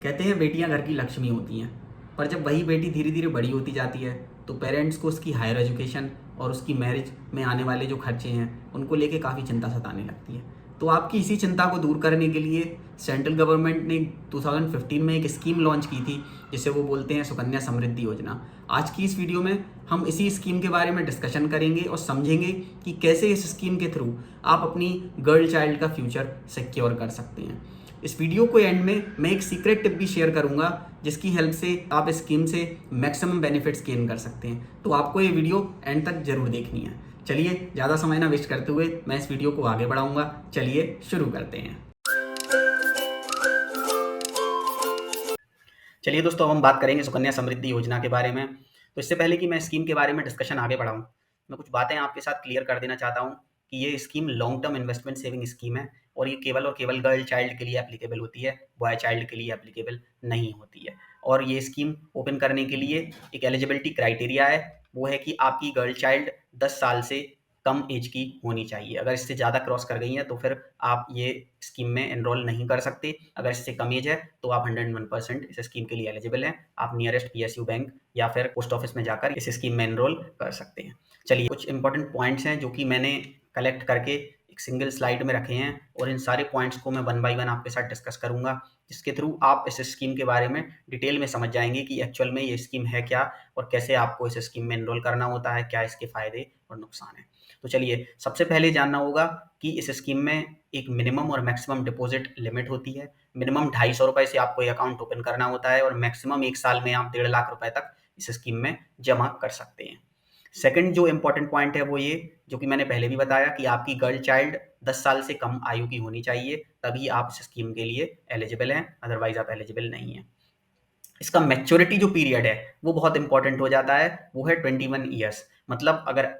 कहते हैं बेटियां घर की लक्ष्मी होती हैं, पर जब वही बेटी धीरे धीरे बड़ी होती जाती है तो पेरेंट्स को उसकी हायर एजुकेशन और उसकी मैरिज में आने वाले जो खर्चे हैं उनको लेके काफ़ी चिंता सताने लगती है। तो आपकी इसी चिंता को दूर करने के लिए सेंट्रल गवर्नमेंट ने 2015 में एक स्कीम लॉन्च की थी जिसे वो बोलते हैं सुकन्या समृद्धि योजना। आज की इस वीडियो में हम इसी स्कीम के बारे में डिस्कशन करेंगे और समझेंगे कि कैसे इस स्कीम के थ्रू आप अपनी गर्ल चाइल्ड का फ्यूचर सिक्योर कर सकते हैं। इस वीडियो को एंड में मैं एक सीक्रेट टिप भी शेयर करूंगा जिसकी हेल्प से आप इस स्कीम से मैक्सिमम बेनिफिट्स गेन कर सकते हैं। तो आपको ये वीडियो एंड तक जरूर देखनी है। चलिए ज़्यादा समय ना वेस्ट करते हुए मैं इस वीडियो को आगे बढ़ाऊंगा। चलिए शुरू करते हैं। चलिए दोस्तों, अब हम बात करेंगे सुकन्या समृद्धि योजना के बारे में। तो इससे पहले कि मैं स्कीम के बारे में डिस्कशन आगे बढ़ाऊं, मैं कुछ बातें आपके साथ क्लियर कर देना चाहता हूं कि ये scheme long term investment saving scheme है और ये केवल और केवल गर्ल चाइल्ड के लिए एप्लीकेबल होती है, बॉय चाइल्ड के लिए एप्लीकेबल नहीं होती है। और ये स्कीम ओपन करने के लिए एक एलिजिबिलिटी क्राइटेरिया है, वो है कि आपकी गर्ल चाइल्ड 10 साल से कम एज की होनी चाहिए। अगर इससे ज़्यादा क्रॉस कर गई है तो फिर आप ये स्कीम में एनरोल नहीं कर सकते। अगर इससे कम एज है तो आप 101% इस स्कीम के लिए एलिजिबल हैं। आप नियरेस्ट पीएसयू बैंक या फिर पोस्ट ऑफिस में जाकर इस स्कीम में एनरोल कर सकते हैं। चलिए, कुछ इंपॉर्टेंट पॉइंट्स हैं जो कि मैंने कलेक्ट करके एक सिंगल स्लाइड में रखे हैं और इन सारे पॉइंट्स को मैं वन बाय वन आपके साथ डिस्कस करूंगा, जिसके थ्रू आप इस स्कीम के बारे में डिटेल में समझ जाएंगे कि एक्चुअल में ये स्कीम है क्या और कैसे आपको इस स्कीम में एनरोल करना होता है, क्या इसके फायदे और नुकसान है। तो चलिए, सबसे पहले जानना होगा कि इस स्कीम में एक मिनिमम और मैक्सिमम डिपॉजिट लिमिट होती है। मिनिमम 250 रुपए से आपको ये अकाउंट ओपन करना होता है और मैक्सिमम 1 साल में आप 1.5 लाख रुपए तक इस स्कीम में जमा कर सकते हैं। सेकंड जो इंपॉर्टेंट पॉइंट है वो ये, जो कि मैंने पहले भी बताया, कि आपकी गर्ल चाइल्ड 10 साल से कम आयु की होनी चाहिए, तभी आप इस स्कीम के लिए एलिजिबल हैं, अदरवाइज आप एलिजिबल नहीं हैं। इसका मैच्योरिटी जो पीरियड है वो बहुत इंपॉर्टेंट हो जाता है, वो है 21 ईयर्स। मतलब अगर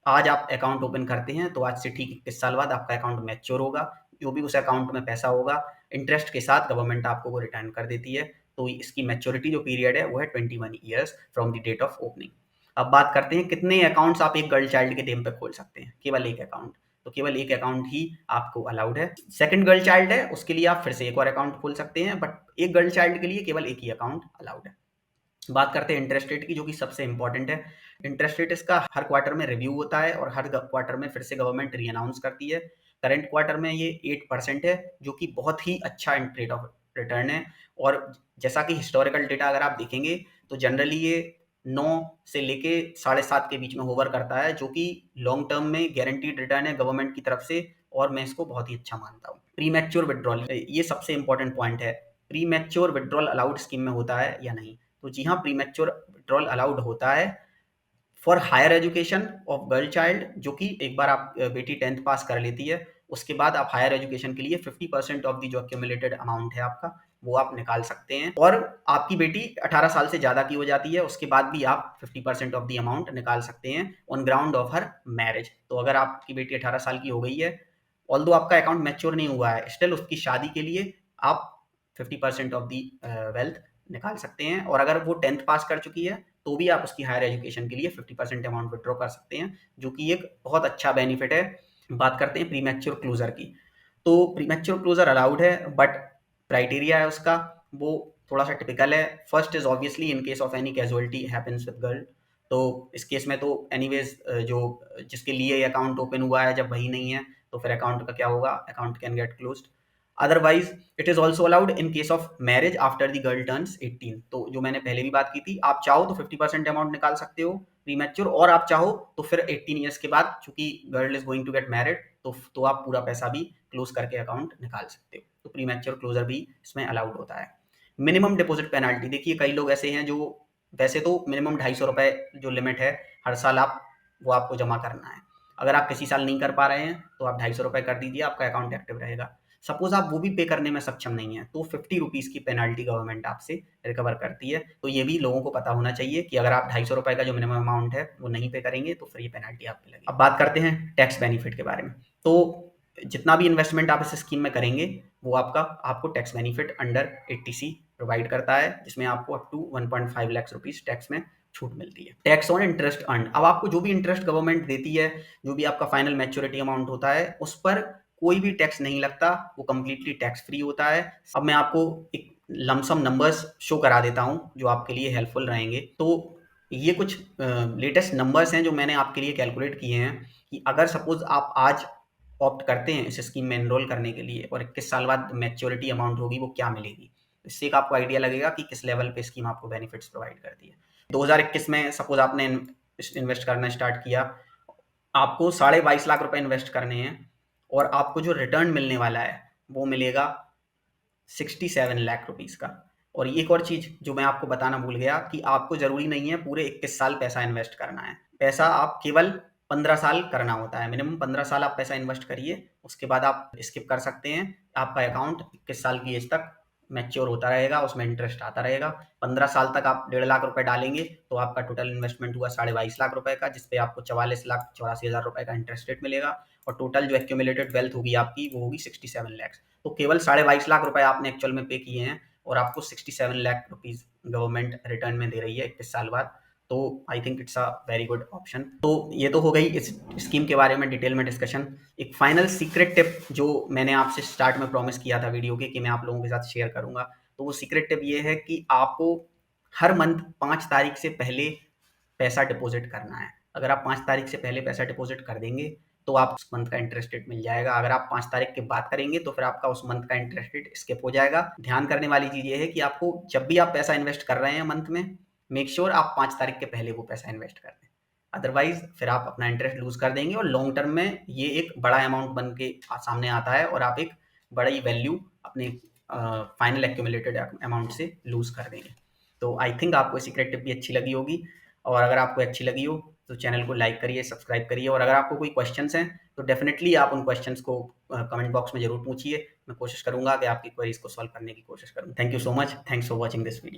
आज आप अकाउंट ओपन करते हैं तो आज से ठीक 21 साल बाद आपका अकाउंट मैच्योर होगा। जो भी उस अकाउंट में पैसा होगा, इंटरेस्ट के साथ गवर्नमेंट आपको वो रिटर्न कर देती है। तो इसकी मैच्योरिटी जो पीरियड है वो है 21 years from the date of opening. अब बात करते हैं कितने अकाउंट्स आप एक गर्ल चाइल्ड के नेम पे खोल सकते हैं। केवल एक अकाउंट। तो केवल एक अकाउंट ही आपको अलाउड है। सेकंड गर्ल चाइल्ड है, उसके लिए आप फिर से एक और अकाउंट खोल सकते हैं, बट एक गर्ल चाइल्ड के लिए केवल एक ही अकाउंट अलाउड है। बात करते हैं इंटरेस्ट रेट की, जो कि सबसे इंपॉर्टेंट है। इंटरेस्ट रेट इसका हर क्वार्टर में रिव्यू होता है और हर क्वार्टर में फिर से गवर्नमेंट री अनाउंस करती है। करंट क्वार्टर में ये 8% है, जो कि बहुत ही अच्छा रेट ऑफ रिटर्न है। और जैसा कि हिस्टोरिकल डेटा अगर आप देखेंगे तो जनरली ये 9 से लेके 7.5 के बीच में होवर करता है, जो कि लॉन्ग टर्म में गारंटीड रिटर्न है गवर्नमेंट की तरफ से, और मैं इसको बहुत ही अच्छा मानता हूँ। प्री मैच्योर विड्रॉल, ये सबसे इंपॉर्टेंट पॉइंट है। Pre mature withdrawal allowed scheme में होता है या नहीं? तो जी हाँ, प्री मैच्योर विड्रॉल अलाउड होता है for higher education of girl child, जो कि एक बार आप बेटी 10th पास कर लेती है उसके बाद आप हायर एजुकेशन के लिए 50% ऑफ दी जो एक्यूमुलेटेड अमाउंट है आपका, वो आप निकाल सकते हैं। और आपकी बेटी 18 साल से ज़्यादा की हो जाती है उसके बाद भी आप 50% ऑफ दी अमाउंट निकाल सकते हैं on ground of her marriage. तो अगर आपकी बेटी 18 साल की हो गई है, ऑल्दो आपका अकाउंट मैच्योर नहीं हुआ है, स्टिल उसकी शादी के लिए आप 50% ऑफ दी वेल्थ निकाल सकते हैं। और अगर वो 10th पास कर चुकी है तो भी आप उसकी हायर एजुकेशन के लिए 50% अमाउंट विड्रॉ कर सकते हैं, जो कि एक बहुत अच्छा बेनिफिट है। बात करते हैं प्रीमैच्योर क्लोजर की। तो प्रीमैच्योर क्लोजर अलाउड है, बट क्राइटेरिया है उसका वो थोड़ा सा टिपिकल है। First is obviously in case of any casualty happens with girl. तो इस केस में तो एनीवेज जो जिसके लिए ये अकाउंट ओपन हुआ है जब वही नहीं है तो फिर अकाउंट का क्या होगा, account can get closed. Otherwise it is also allowed in case of marriage after the girl turns 18। तो जो मैंने पहले भी बात की थी, आप चाहो तो 50% अमाउंट निकाल सकते हो प्रीमैच्योर, और आप चाहो तो फिर 18 ईयर्स के बाद, चूंकि girl is going to get married, तो आप पूरा पैसा भी क्लोज करके अकाउंट निकाल सकते हो। तो प्रीमैच्योर क्लोजर भी इसमें अलाउड होता है। मिनिमम डिपॉजिट पेनाल्टी, देखिए कई लोग ऐसे हैं जो, वैसे तो मिनिमम 250 रुपए जो लिमिट है हर साल आप वो आपको जमा करना है। अगर आप किसी साल नहीं कर पा रहे हैं तो आप 250 रुपए कर दीजिए, आपका अकाउंट एक्टिव रहेगा। सपोज आप वो भी पे करने में सक्षम नहीं है तो 50 रुपीज़ की पेनल्टी गवर्नमेंट आपसे रिकवर करती है। तो ये भी लोगों को पता होना चाहिए कि अगर आप 250 रुपए का जो मिनिमम अमाउंट है वो नहीं पे करेंगे तो फिर ये पेनल्टी आप पे लगेगी। अब बात करते हैं टैक्स बेनिफिट के बारे में। तो जितना भी इन्वेस्टमेंट आप इस स्कीम में करेंगे वो आपको tax benefit under 80C provide करता है, जिसमें आपको up to 1.5 lakh rupees tax में छूट मिलती है। टैक्स ऑन इंटरेस्ट अर्न, अब आपको जो भी इंटरेस्ट गवर्नमेंट देती है, जो भी आपका फाइनल मैच्योरिटी अमाउंट होता है, उस पर कोई भी टैक्स नहीं लगता, वो कंप्लीटली टैक्स फ्री होता है। अब मैं आपको एक लमसम नंबर्स शो करा देता हूँ जो आपके लिए हेल्पफुल रहेंगे। तो ये कुछ लेटेस्ट नंबर्स हैं जो मैंने आपके लिए कैलकुलेट किए हैं कि अगर सपोज़ आप आज ऑप्ट करते हैं इस स्कीम में एनरोल करने के लिए और 21 साल बाद मैच्योरिटी अमाउंट होगी वो क्या मिलेगी। इससे एक आपको आइडिया लगेगा कि किस लेवल पे स्कीम आपको बेनिफिट्स प्रोवाइड करती है। 2021 में सपोज़ आपने इन्वेस्ट करना स्टार्ट किया, आपको 22.5 लाख रुपए इन्वेस्ट करने हैं और आपको जो रिटर्न मिलने वाला है वो मिलेगा 67 लाख रुपीस का। और एक और चीज़ जो मैं आपको बताना भूल गया कि आपको ज़रूरी नहीं है पूरे 21 साल पैसा इन्वेस्ट करना है। पैसा आप केवल 15 साल करना होता है। मिनिमम 15 साल आप पैसा इन्वेस्ट करिए, उसके बाद आप स्किप कर सकते हैं। आपका अकाउंट 21 साल की एज तक मैच्योर होता रहेगा, उसमें इंटरेस्ट आता रहेगा। 15 साल तक आप 1.5 लाख रुपए डालेंगे तो आपका टोटल इन्वेस्टमेंट हुआ 22.5 लाख रुपए का, जिस पे आपको 44,84,000 रुपए का इंटरेस्ट रेट मिलेगा और टोटल जो एक्यूमुलेटेड वेल्थ होगी आपकी वो होगी 67 लैक्स। तो केवल 22.5 लाख रुपए आपने एक्चुअल में पे किए हैं और आपको 67 लाख रुपीस गवर्नमेंट रिटर्न में दे रही है 21 साल बाद। तो I think it's a very good option. तो ये तो हो गई इस स्कीम के बारे में डिटेल में डिस्कशन। एक फाइनल सीक्रेट टिप जो मैंने आपसे स्टार्ट में प्रॉमिस किया था वीडियो के कि मैं आप लोगों के साथ शेयर करूंगा, तो वो सीक्रेट टिप ये है कि आपको हर मंथ 5 तारीख से पहले पैसा डिपॉजिट करना है। अगर आप 5 तारीख से पहले पैसा डिपॉजिट कर देंगे तो आप उस मंथ का इंटरेस्ट रेट मिल जाएगा। अगर आप 5 तारीख के बाद करेंगे तो फिर आपका उस मंथ का इंटरेस्ट रेट स्किप हो जाएगा। ध्यान करने वाली चीज़ ये है कि आपको जब भी आप पैसा इन्वेस्ट कर रहे हैं मंथ में, मेक श्योर आप 5 तारीख के पहले वो पैसा इन्वेस्ट कर दें। अदरवाइज़ फिर आप अपना इंटरेस्ट लूज़ कर देंगे और लॉन्ग टर्म में ये एक बड़ा अमाउंट बन के सामने आता है और आप एक बड़ी वैल्यू अपने फाइनल एक्यूमुलेटेड अमाउंट से लूज़ कर देंगे। तो आई थिंक आपको ये सीक्रेट टिप भी अच्छी लगी होगी और अगर आपको अच्छी लगी हो तो चैनल को लाइक करिए, सब्सक्राइब करिए और अगर आपको कोई क्वेश्चंस हैं तो डेफिनेटली आप उन क्वेश्चंस को कमेंट बॉक्स में ज़रूर पूछिए। मैं कोशिश करूँगा कि आपकी क्वेरीज़ को सॉल्व करने की कोशिश करूँ। Thank you so much. Thanks for watching this video.